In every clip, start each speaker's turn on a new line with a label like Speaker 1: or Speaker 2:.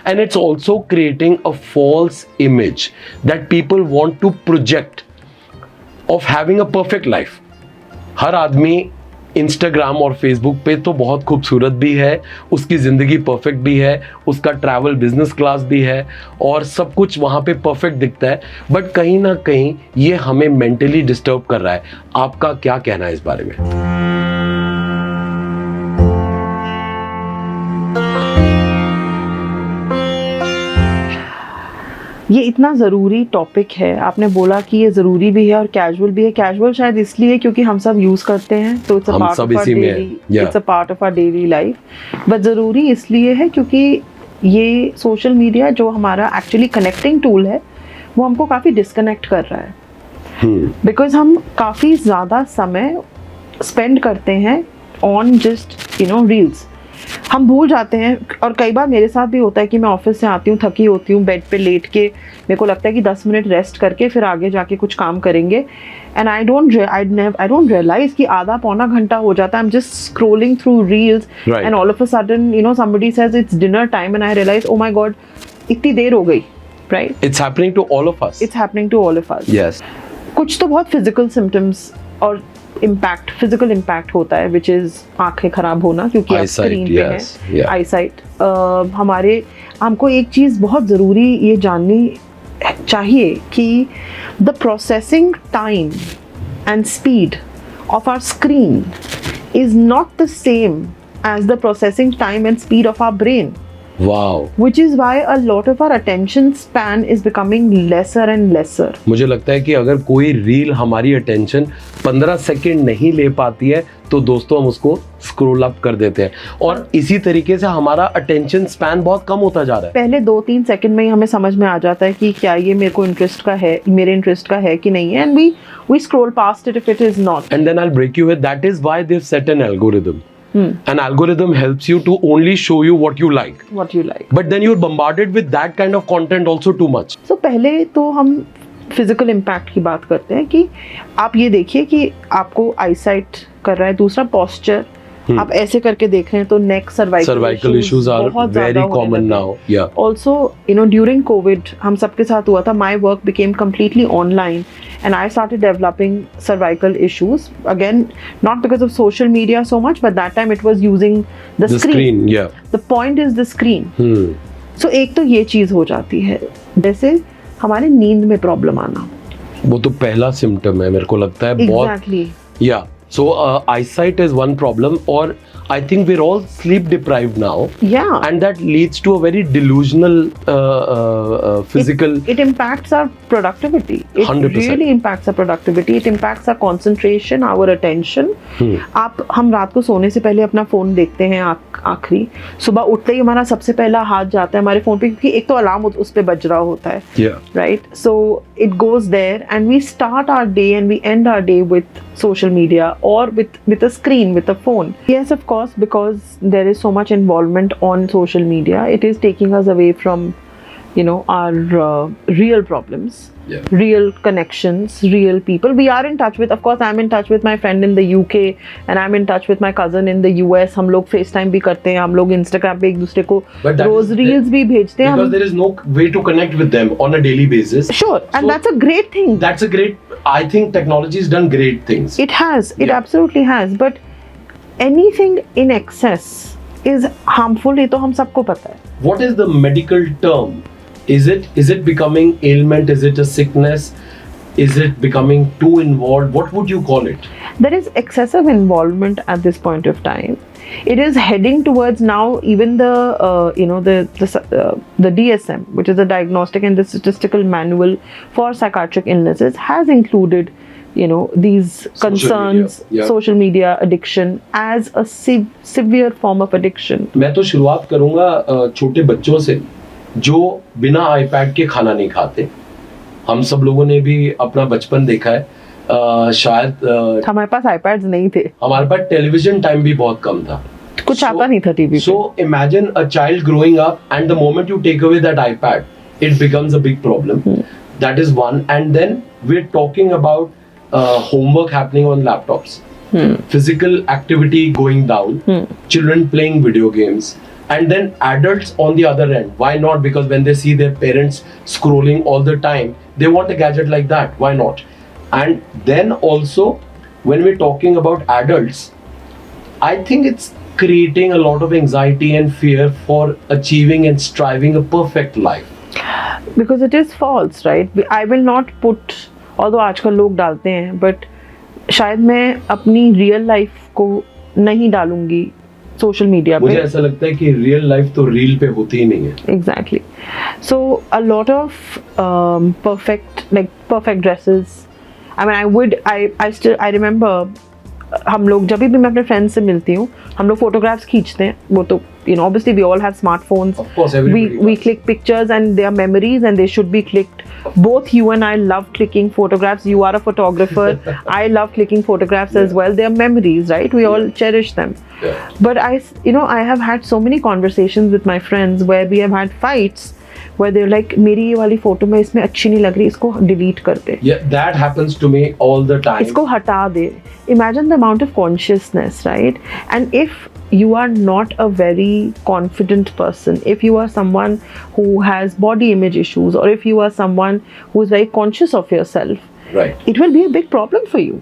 Speaker 1: and it's also creating a false image that people want to project of having a perfect life. हर आदमी Instagram और Facebook पे तो बहुत खूबसूरत भी है, उसकी ज़िंदगी परफेक्ट भी है, उसका ट्रैवल बिजनेस क्लास भी है और सब कुछ वहाँ पे परफेक्ट दिखता है, बट कहीं ना कहीं ये हमें मेंटली डिस्टर्ब कर रहा है. आपका क्या कहना है इस बारे में?
Speaker 2: ये इतना ज़रूरी टॉपिक है. आपने बोला कि ये ज़रूरी भी है और कैजुअल भी है. कैजुअल शायद इसलिए क्योंकि हम सब यूज़ करते हैं, तो it's a part of our daily life. But ज़रूरी इसलिए है क्योंकि ये सोशल मीडिया जो हमारा एक्चुअली कनेक्टिंग टूल है, वो हमको काफ़ी डिस्कनेक्ट कर रहा है. बिकॉज हम काफ़ी ज़्यादा समय स्पेंड करते हैं ऑन जस्ट रील्स. हम भूल जाते हैं, और कई बार मेरे साथ भी होता है कि मैं ऑफिस से आती हूँ, थकी होती हूँ, बेड पे लेट के मेरे को लगता है कि 10 मिनट रेस्ट करके फिर आगे जाके कुछ काम करेंगे, एंड आई डोंट रियलाइज कि आधा पौना घंटा हो जाता है. I am just scrolling through reels and all of a sudden somebody says it's dinner time and I realise oh my God इतनी देर हो गई. Right,
Speaker 1: it's happening to all of us. Yes.
Speaker 2: कुछ तो बहुत फिजिकल सिम्टम्स और physical impact होता है, विच इज आंखें खराब होना, क्योंकि आप स्क्रीन पे हैं. आईसाइट. हमको एक चीज़ बहुत ज़रूरी ये जाननी चाहिए कि the processing time and speed of our screen is not the same as the processing time and speed of our brain.
Speaker 1: Wow.
Speaker 2: Which is why a lot of our attention span is becoming lesser and lesser.
Speaker 1: मुझे लगता है कि अगर कोई reel हमारी attention 15 second नहीं ले पाती है तो दोस्तों हम उसको स्क्रॉल अप कर देते हैं, और इसी तरीके से हमारा अटेंशन स्पैन बहुत कम होता जा रहा है.
Speaker 2: पहले 2-3 सेकंड में ही हमें समझ में आ जाता है कि क्या ये मेरे को इंटरेस्ट का है, मेरे इंटरेस्ट का है कि नहीं है, and we scroll past it if it is not.
Speaker 1: And then I'll break you with that is why they've set an algorithm. An algorithm helps you to only show you what you like. But then you're bombarded with that kind of content also too much.
Speaker 2: So पहले तो हम physical impact की बात करते हैं कि आप ये देखिए कि आपको आईसाइट कर रहा है. दूसरा पोस्चर, आप ऐसे करके देख रहे हैं तो नेक cervical
Speaker 1: issues are very common now. Yeah.
Speaker 2: Also, during COVID हम सबके साथ हुआ था. My work became completely online and I started developing cervical issues. Again, not because of social media so much, but that time it was using the screen.
Speaker 1: Yeah.
Speaker 2: The point is the screen. So एक तो ये चीज़ हो जाती है. जैसे हमारे नींद में प्रॉब्लम आना,
Speaker 1: वो तो पहला सिम्टम है मेरे को लगता है.
Speaker 2: Exactly.
Speaker 1: Yeah. So eyesight is one problem, or I think we're all sleep deprived now.
Speaker 2: Yeah.
Speaker 1: And that leads to a very delusional physical.
Speaker 2: It impacts our productivity. It
Speaker 1: 100%.
Speaker 2: really impacts our productivity. It impacts our concentration, our attention. हम रात को सोने से पहले अपना phone देखते हैं आखिरी. सुबह उठते ही हमारा सबसे पहला हाथ जाता है हमारे फोन पे, क्योंकि एक तो अलार्म उस पे बज रहा होता है.
Speaker 1: Yeah.
Speaker 2: Right. So it goes there, and we start our day and we end our day with social media or with a screen, with a phone. Yes, of course, because there is so much involvement on social media, it is taking us away from our real problems.
Speaker 1: Yeah.
Speaker 2: Real connections, real people we are in touch with. Of course, I'm in touch with my friend in the UK and I'm in touch with my cousin in the US. हम लोग FaceTime भी करते हैं, हम लोग Instagram पे एक दूसरे को रोज रील्स भी भेजते हैं.
Speaker 1: Because there is no way to connect with them on a daily basis.
Speaker 2: Sure, and that's a great thing.
Speaker 1: That's a great. I think technology has done great things.
Speaker 2: It has. It absolutely has. But anything in excess is harmful. ये तो हम सबको पता है.
Speaker 1: What is the medical term? Is it becoming ailment? Is it a sickness? Is it becoming too involved? What would you call it?
Speaker 2: There is excessive involvement at this point of time. It is heading towards now even the DSM, which is the Diagnostic and the Statistical Manual for Psychiatric Illnesses, has included these concerns, social media addiction as a severe form of addiction.
Speaker 1: मैं तो शुरुआत करूँगा छोटे बच्चों से जो बिना iPad के खाना नहीं खाते. हम सब लोगों ने भी अपना बचपन देखा है. शायद
Speaker 2: हमारे पास आईपैड्स नहीं थे,
Speaker 1: हमारे पास टेलीविजन टाइम भी बहुत कम था,
Speaker 2: कुछ आता नहीं था टीवी पे.
Speaker 1: So imagine a child growing up and the moment you take away that iPad, it becomes a big problem. That is one. And then we're talking about homework happening on laptops, physical activity going down, children playing video games. And then adults on the other end, why not? Because when they see their parents scrolling all the time, they want a gadget like that. Why not? And then also, when we're talking about adults, I think it's creating a lot of anxiety and fear for achieving and striving a perfect life.
Speaker 2: Because it is false, right? I will not put, although आजकल लोग डालते हैं, but शायद मैं अपनी real life को नहीं डालूंगी सोशल मीडिया पे.
Speaker 1: मुझे ऐसा लगता है कि रियल लाइफ तो रील पे होती ही नहीं है.
Speaker 2: Exactly. So a lot of perfect dresses. I mean, I remember हम लोग जब भी मैं अपने फ्रेंड्स से मिलती हूँ, हम लोग फोटोग्राफ्स खींचते हैं. वो तो obviously we all have smartphones.
Speaker 1: Of course, everybody
Speaker 2: we
Speaker 1: does.
Speaker 2: click pictures and they are memories and they should be clicked. Both you and I love clicking photographs. You are a photographer. I love clicking photographs as well. They are memories, right? We all cherish them.
Speaker 1: Yeah.
Speaker 2: But I have had so many conversations with my friends where we have had fights where they're like, मेरी ये वाली photo में इसमें अच्छी नहीं लग रही, इसको डिलीट कर दे.
Speaker 1: Yeah, that happens to me all the time.
Speaker 2: इसको हटा दे. Imagine the amount of consciousness, right? And if you are not a very confident person, if you are someone who has body image issues, or if you are someone who is very conscious of yourself,
Speaker 1: Right.
Speaker 2: it will be a big problem for you.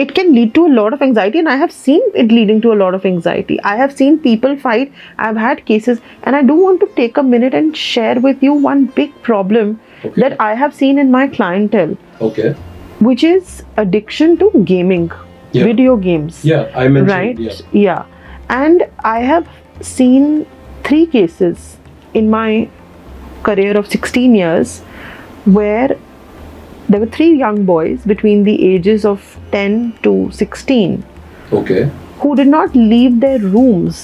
Speaker 2: It can lead to a lot of anxiety, and I have seen it leading to a lot of anxiety. I have seen people fight. I've had cases, and I do want to take a minute and share with you one big problem that I have seen in my clientele,
Speaker 1: Okay.
Speaker 2: which is addiction to gaming,
Speaker 1: Yeah.
Speaker 2: video games.
Speaker 1: Yeah, I mentioned.
Speaker 2: Right?
Speaker 1: Yeah.
Speaker 2: Yeah. And I have seen 3 cases in my career of 16 years where there were 3 young boys between the ages of 10 to 16
Speaker 1: Okay.
Speaker 2: who did not leave their rooms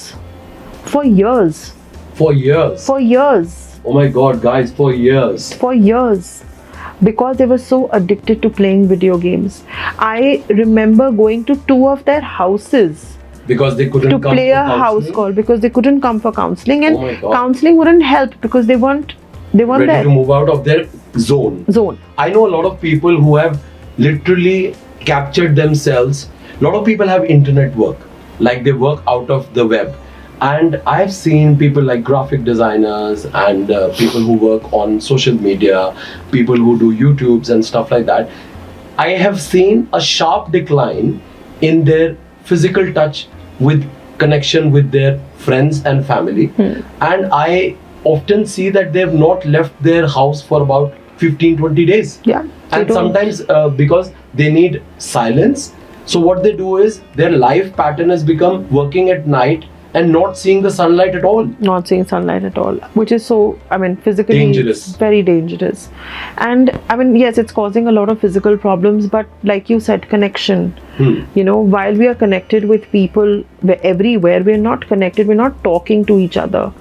Speaker 2: for years.
Speaker 1: For years.
Speaker 2: For years.
Speaker 1: Oh my God, guys! For years.
Speaker 2: For years. Because they were so addicted to playing video games. I remember going to 2 of their houses
Speaker 1: Because they couldn't
Speaker 2: to
Speaker 1: come
Speaker 2: play
Speaker 1: for
Speaker 2: a house
Speaker 1: counseling?
Speaker 2: call because they couldn't come for counseling, and
Speaker 1: Oh my God.
Speaker 2: counseling wouldn't help because they weren't
Speaker 1: Ready
Speaker 2: there.
Speaker 1: to move out of their zone.
Speaker 2: Zone.
Speaker 1: I know a lot of people who have literally captured themselves. A lot of people have internet work, like they work out of the web. And I've seen people like graphic designers and people who work on social media, people who do YouTubes and stuff like that. I have seen a sharp decline in their physical touch with connection with their friends and family. And I often see that they've not left their house for about 15-20 days.
Speaker 2: Yeah. they
Speaker 1: And
Speaker 2: don't-
Speaker 1: sometimes because they need silence, so what they do is their life pattern has become working at night and not seeing the sunlight at all.
Speaker 2: not seeing sunlight at all, which is so, I mean, physically
Speaker 1: Dangerous.
Speaker 2: very dangerous. And I mean, yes, it's causing a lot of physical problems, but like you said, connection. While we are connected with people everywhere, we're not connected, we're not talking to each other.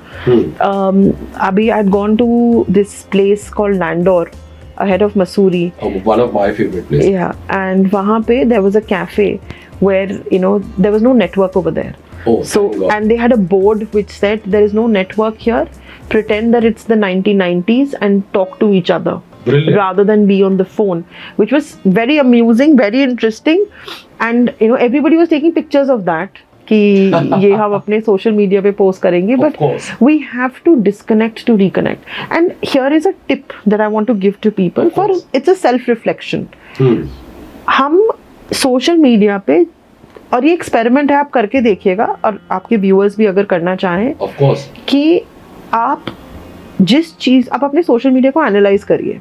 Speaker 2: Abhi, I'd gone to this place called Nandor ahead of Mussoorie.
Speaker 1: One of my favorite places.
Speaker 2: Yeah, and wahan pe there was a cafe where there was no network over there.
Speaker 1: Oh,
Speaker 2: So,
Speaker 1: thank God.
Speaker 2: and they had a board which said there is no network here. Pretend that it's the 1990s and talk to each other.
Speaker 1: Brilliant.
Speaker 2: Rather than be on the phone, which was very amusing, very interesting. And everybody was taking pictures of that. कि ये हम अपने social media पे post करेंगे,
Speaker 1: Of
Speaker 2: but
Speaker 1: course.
Speaker 2: we have to disconnect to reconnect. And here is a tip that I want to give to people. For it's a self reflection. हम social media पे, और ये experiment है, आप करके देखिएगा, और आपके व्यूअर्स भी अगर करना चाहें,
Speaker 1: Of course.
Speaker 2: कि आप जिस चीज आप अपने सोशल मीडिया को एनालाइज करिए.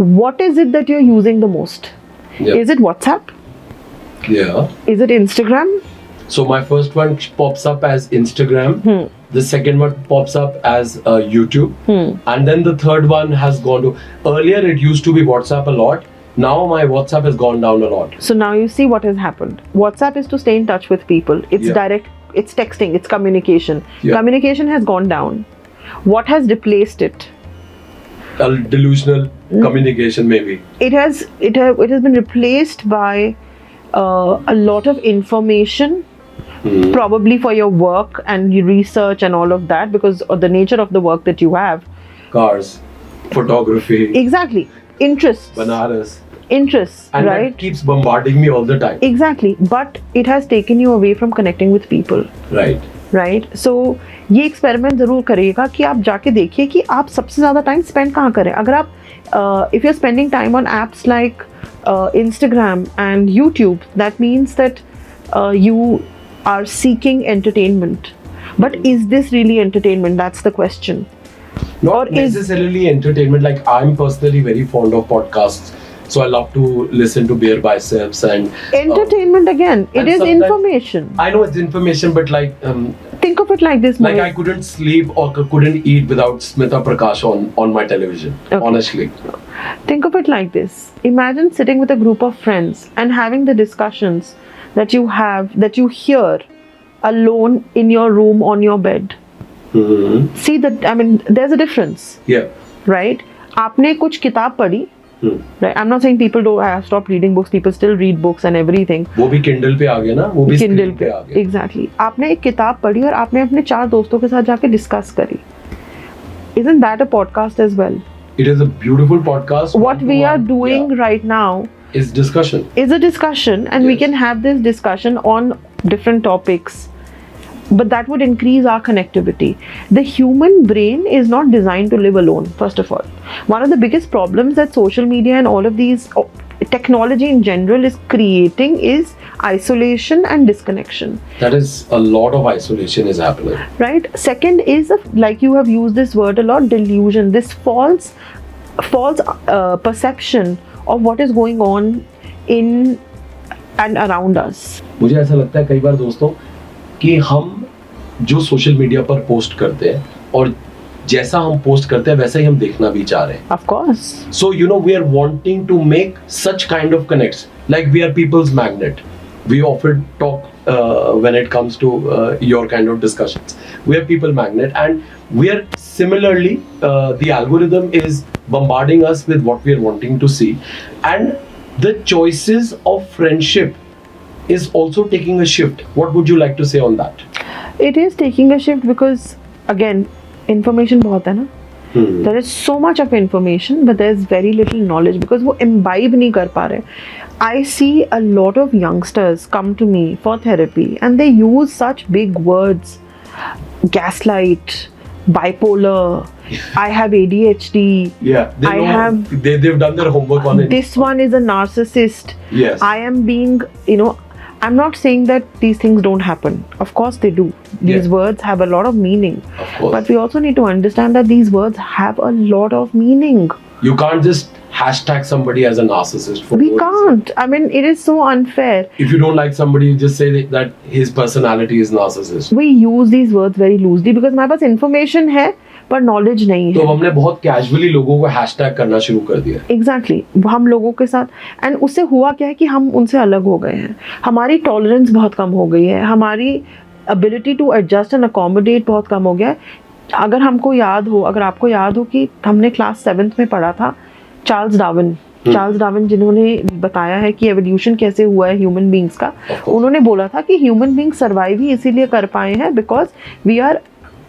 Speaker 2: What is it that you are using the most?
Speaker 1: Yeah.
Speaker 2: Is it WhatsApp?
Speaker 1: Yeah.
Speaker 2: Is it Instagram?
Speaker 1: So my first one pops up as Instagram. The second one pops up as YouTube. And then the third one has gone to. Earlier it used to be WhatsApp a lot. Now my WhatsApp has gone down a lot.
Speaker 2: So now you see what has happened. WhatsApp is to stay in touch with people. It's
Speaker 1: Yeah.
Speaker 2: direct, it's texting, it's communication.
Speaker 1: Yeah.
Speaker 2: Communication has gone down. What has replaced it?
Speaker 1: A delusional communication, maybe.
Speaker 2: It has been replaced by a lot of information, probably for your work and your research and all of that, because of the nature of the work that you have.
Speaker 1: Cars, photography,
Speaker 2: Exactly. Interests.
Speaker 1: bananas.
Speaker 2: Interests,
Speaker 1: And
Speaker 2: right?
Speaker 1: that keeps bombarding me all the time.
Speaker 2: Exactly. But it has taken you away from connecting with people.
Speaker 1: Right.
Speaker 2: Right so ये experiment ज़रूर करिएगा कि आप जाके देखिए कि आप सबसे ज़्यादा टाइम स्पेंड कहाँ करें. अगर आप if you are spending time on apps like Instagram and YouTube, that means that you are seeking entertainment. But is this really entertainment? That's the question.
Speaker 1: Not necessarily entertainment. Like, I'm personally very fond of podcasts, so I love to listen to Bare Biceps and
Speaker 2: entertainment again. It is information.
Speaker 1: I know it's information, but like
Speaker 2: think of it like this.
Speaker 1: Like, I couldn't sleep or couldn't eat without Smita Prakash on my television. Okay. Honestly.
Speaker 2: Think of it like this. Imagine sitting with a group of friends and having the discussions that you hear alone in your room on your bed.
Speaker 1: Mm-hmm.
Speaker 2: See that, I mean, there's a difference.
Speaker 1: Yeah.
Speaker 2: Right? आपने कुछ किताब पढ़ी. Right? I'm not saying people don't have stopped reading books. People still read books and everything.
Speaker 1: वो भी Kindle पे आ गया ना, वो भी Kindle पे आ गया.
Speaker 2: Exactly. आपने एक किताब पढ़ी और आपने अपने 4 दोस्तों के साथ जाके डिस्कस करी. Isn't that a podcast as well?
Speaker 1: It is a beautiful podcast.
Speaker 2: What we are doing right now
Speaker 1: is discussion.
Speaker 2: Is a discussion, and we can have this discussion on different topics. But that would increase our connectivity. The human brain is not designed to live alone, first of all. One of the biggest problems that social media and all of these technology in general is creating is isolation and disconnection.
Speaker 1: That is, a lot of isolation is happening.
Speaker 2: Right? Second is, like you have used this word a lot, delusion. This false perception of what is going on in and around us.
Speaker 1: मुझे ऐसा लगता है कई बार दोस्तों कि हम जो social media पर पोस्ट करते हैं और जैसा हम पोस्ट करते हैं वैसा ही हम देखना भी चाह रहे हैं.
Speaker 2: Of course.
Speaker 1: So we are wanting to make such kind of connects. Like, we are people's magnet. We often talk when it comes to your kind of discussions. We are people magnet, and we are similarly the algorithm is bombarding us with what we are wanting to see, and the choices of friendship is also taking a shift. What would you like to say on that?
Speaker 2: It is taking a shift because, again, information बहुत है ना. There is so much of information, but there is very little knowledge because वो imbibe नहीं कर पा रहे. I see a lot of youngsters come to me for therapy and they use such big words: gaslight, bipolar, I have ADHD.
Speaker 1: Yeah, they've done their homework on it.
Speaker 2: This one is a narcissist.
Speaker 1: Yes.
Speaker 2: I am being, I'm not saying that these things don't happen. Of course they do. These words have a lot of meaning.
Speaker 1: Of course.
Speaker 2: But we also need to understand that these words have a lot of meaning.
Speaker 1: You can't just hashtag somebody as a narcissist.
Speaker 2: We can't. I mean, it is so unfair.
Speaker 1: If you don't like somebody, you just say that his personality is narcissist.
Speaker 2: We use these words very loosely because हमारे पास information है पर knowledge नहीं है.
Speaker 1: तो हमने बहुत casually लोगों को hashtag करना शुरू कर दिया.
Speaker 2: Exactly. हम लोगों के साथ, and उससे हुआ क्या है कि हम उनसे अलग हो गए हैं. हमारी tolerance बहुत कम हो गई है. हमारी ability to adjust and accommodate बहुत कम हो गया है. अगर आपको याद हो कि हमने क्लास 7th में पढ़ा था चार्ल्स डार्विन जिन्होंने बताया है कि एवोल्यूशन कैसे हुआ है ह्यूमन बींग्स का. उन्होंने बोला था कि ह्यूमन बींग्स सर्वाइव ही इसीलिए कर पाए हैं because we are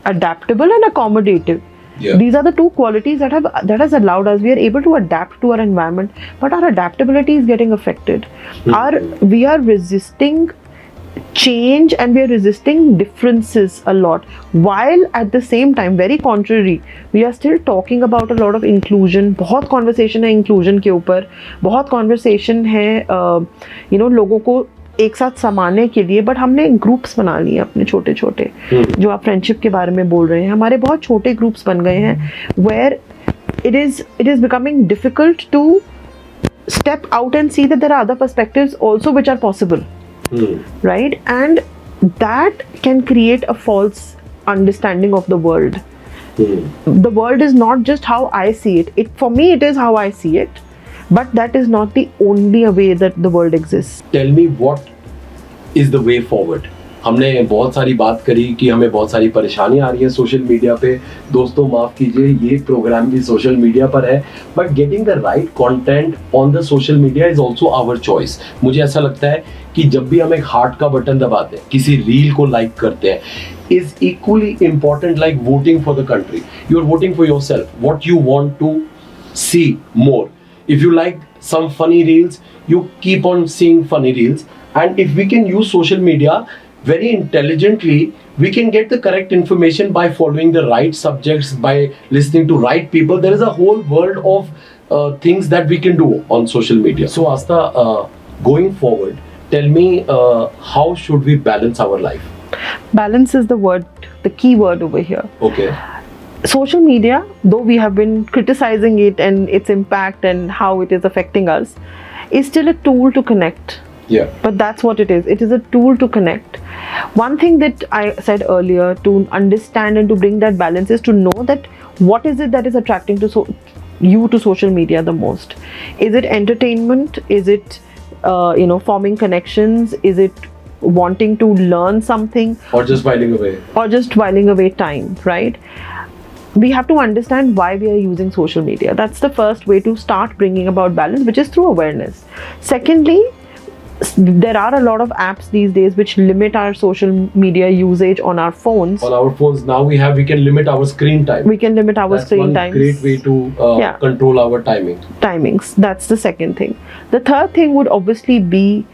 Speaker 2: adaptable and accommodative.
Speaker 1: Yeah.
Speaker 2: These are the two qualities that has allowed us. We are able to adapt to our environment, but our adaptability is getting affected. We are resisting change and we are resisting differences a lot, while at the same time, very contrary, we are still talking about a lot of inclusion. बहुत conversation है inclusion के ऊपर, बहुत conversation है लोगों को एक साथ समाने के लिए. बट हमने ग्रुप्स बना लिए अपने छोटे छोटे, जो आप फ्रेंडशिप के बारे में बोल रहे हैं, हमारे बहुत छोटे ग्रुप्स बन गए हैं where it is becoming difficult to step out and see that there are other perspectives also which are possible. Right? And that can create a false understanding of the world. The world is not just how I see it. For me, it is how I see it. But that is not the only way that the world exists.
Speaker 1: Tell me, what is the way forward? हमने बहुत सारी बात करी कि हमें बहुत सारी परेशानी आ रही है सोशल मीडिया पे. दोस्तों माफ़ कीजिए, ये प्रोग्राम भी सोशल मीडिया पर है, but getting the right content on the social media is also our choice. मुझे ऐसा लगता है कि जब भी हम एक हार्ट का बटन दबाते हैं, किसी रील को लाइक करते हैं, is equally important like voting for the country. You are voting for yourself, what you want to see more. If you like some funny reels, you keep on seeing funny reels. And if we can use social media very intelligently we can get the correct information by following the right subjects, by listening to right people. There is a whole world of things that we can do on social media. So Asta, going forward, tell me, how should we balance our life?
Speaker 2: Balance is the word, the key word over here.
Speaker 1: Okay.
Speaker 2: Social media, though we have been criticizing it and its impact and how it is affecting us, is still a tool to connect.
Speaker 1: Yeah.
Speaker 2: But that's what it is. It is a tool to connect. One thing that I said earlier, to understand and to bring that balance, is to know that what is it that is attracting to you to social media the most. Is it entertainment? Is it forming connections? Is it wanting to learn something?
Speaker 1: Or just whiling away?
Speaker 2: Or just whiling away time, right? We have to understand why we are using social media. That's the first way to start bringing about balance, which is through awareness. Secondly, there are a lot of apps these days which limit our social media usage on our phones.
Speaker 1: On our phones now we can limit our screen time.
Speaker 2: We can limit our screen time.
Speaker 1: That's one great way to control our timings.
Speaker 2: That's the second thing. The third thing would obviously be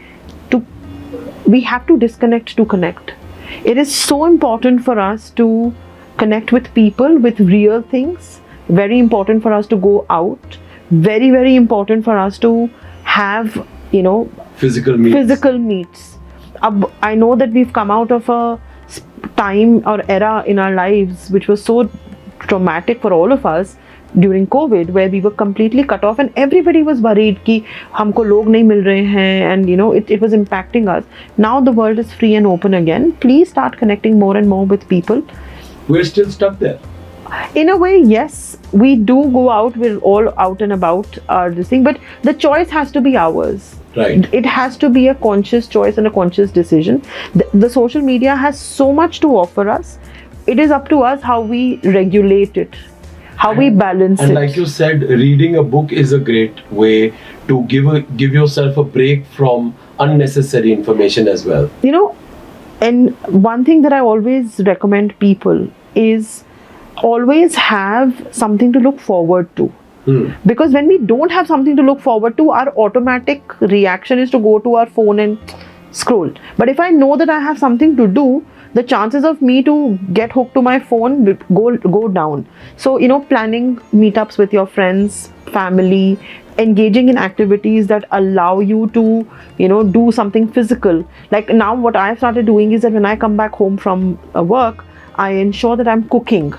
Speaker 2: we have to disconnect to connect. It is so important for us to connect with people, with real things. Very important for us to go out. Very, very important for us to have,
Speaker 1: physical meets.
Speaker 2: I know that we've come out of a time or era in our lives which was so traumatic for all of us during COVID, where we were completely cut off and everybody was worried कि हमको लोग नहीं मिल रहे हैं, and it was impacting us. Now the world is free and open again. Please start connecting more and more with people.
Speaker 1: We're still stuck there.
Speaker 2: In a way, yes, we do go out. We're all out and about this thing, but the choice has to be ours.
Speaker 1: Right.
Speaker 2: It has to be a conscious choice and a conscious decision. The social media has so much to offer us. It is up to us how we regulate it, how we balance it.
Speaker 1: And like you said, reading a book is a great way to give yourself a break from unnecessary information as well.
Speaker 2: And one thing that I always recommend people is always have something to look forward to. Because when we don't have something to look forward to, our automatic reaction is to go to our phone and scroll. But if I know that I have something to do, the chances of me to get hooked to my phone go down. So, planning meetups with your friends, family, engaging in activities that allow you to, do something physical. Like now what I've started doing is that when I come back home from work, I ensure that I'm cooking.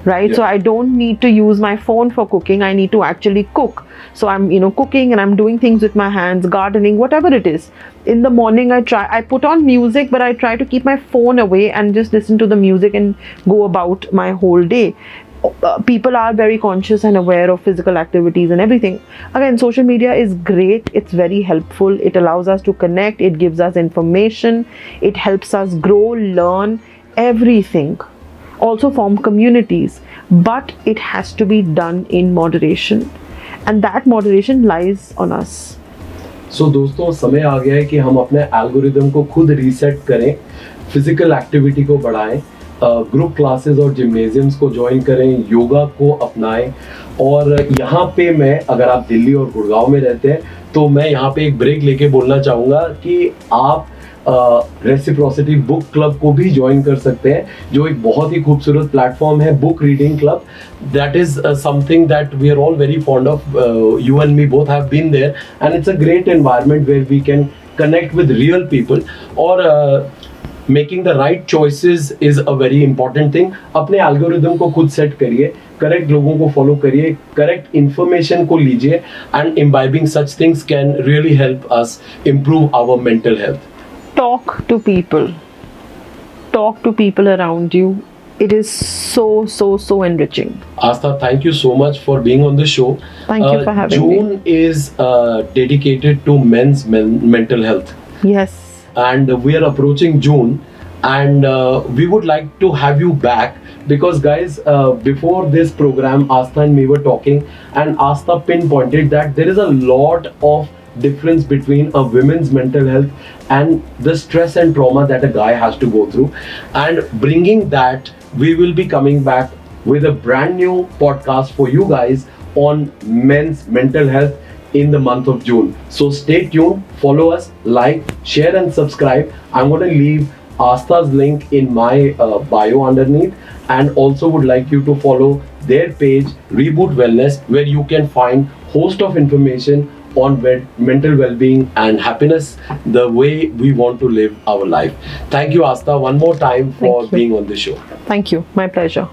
Speaker 2: Right? Yeah. So I don't need to use my phone for cooking. I need to actually cook. So I'm, cooking and I'm doing things with my hands, gardening, whatever it is. In the morning, I put on music, but I try to keep my phone away and just listen to the music and go about my whole day. People are very conscious and aware of physical activities and everything. Again, social media is great. It's very helpful. It allows us to connect. It gives us information. It helps us grow, learn, everything. Also form communities, but it has to be done in moderation, and that moderation lies on us.
Speaker 1: So दोस्तों, समय आ गया है कि हम अपने algorithm को खुद reset करें, फिजिकल एक्टिविटी को बढ़ाएं, ग्रुप क्लासेस और जिम्नेजियम्स को ज्वाइन करें, योगा को अपनाएं. और यहाँ पे मैं, अगर आप दिल्ली और गुड़गांव में रहते हैं, तो मैं यहाँ पे एक ब्रेक लेके बोलना चाहूँगा कि आप रेसिप्रोसिटी बुक क्लब को भी ज्वाइन कर सकते हैं, जो एक बहुत ही खूबसूरत प्लेटफॉर्म है, book reading club. That is something that we are all very fond of. You and me both have been there, and it's a great environment where we can connect with real people. और making the right choices is a very important thing. अपने algorithm को खुद set करिए, correct लोगों को follow करिए, correct information को लीजिए, and imbibing such things can really help us improve our mental health.
Speaker 2: Talk to people. Talk to people around you. It is so enriching.
Speaker 1: Asta, thank you so much for being on the show.
Speaker 2: Thank you for having me.
Speaker 1: June is dedicated to men's mental health.
Speaker 2: Yes.
Speaker 1: And we are approaching June, and we would like to have you back because guys, before this program, Asta and me were talking, and Asta pinpointed that there is a lot of difference between a women's mental health and the stress and trauma that a guy has to go through. And bringing that, we will be coming back with a brand new podcast for you guys on men's mental health in the month of June. So stay tuned, follow us, like, share and subscribe. I'm going to leave Aastha's link in my bio underneath, and also would like you to follow their page Reboot Wellness, where you can find host of information on mental well-being and happiness, the way we want to live our life. Thank you, Aastha, one more time for
Speaker 2: Thank you.
Speaker 1: being on the show.
Speaker 2: Thank you. My pleasure.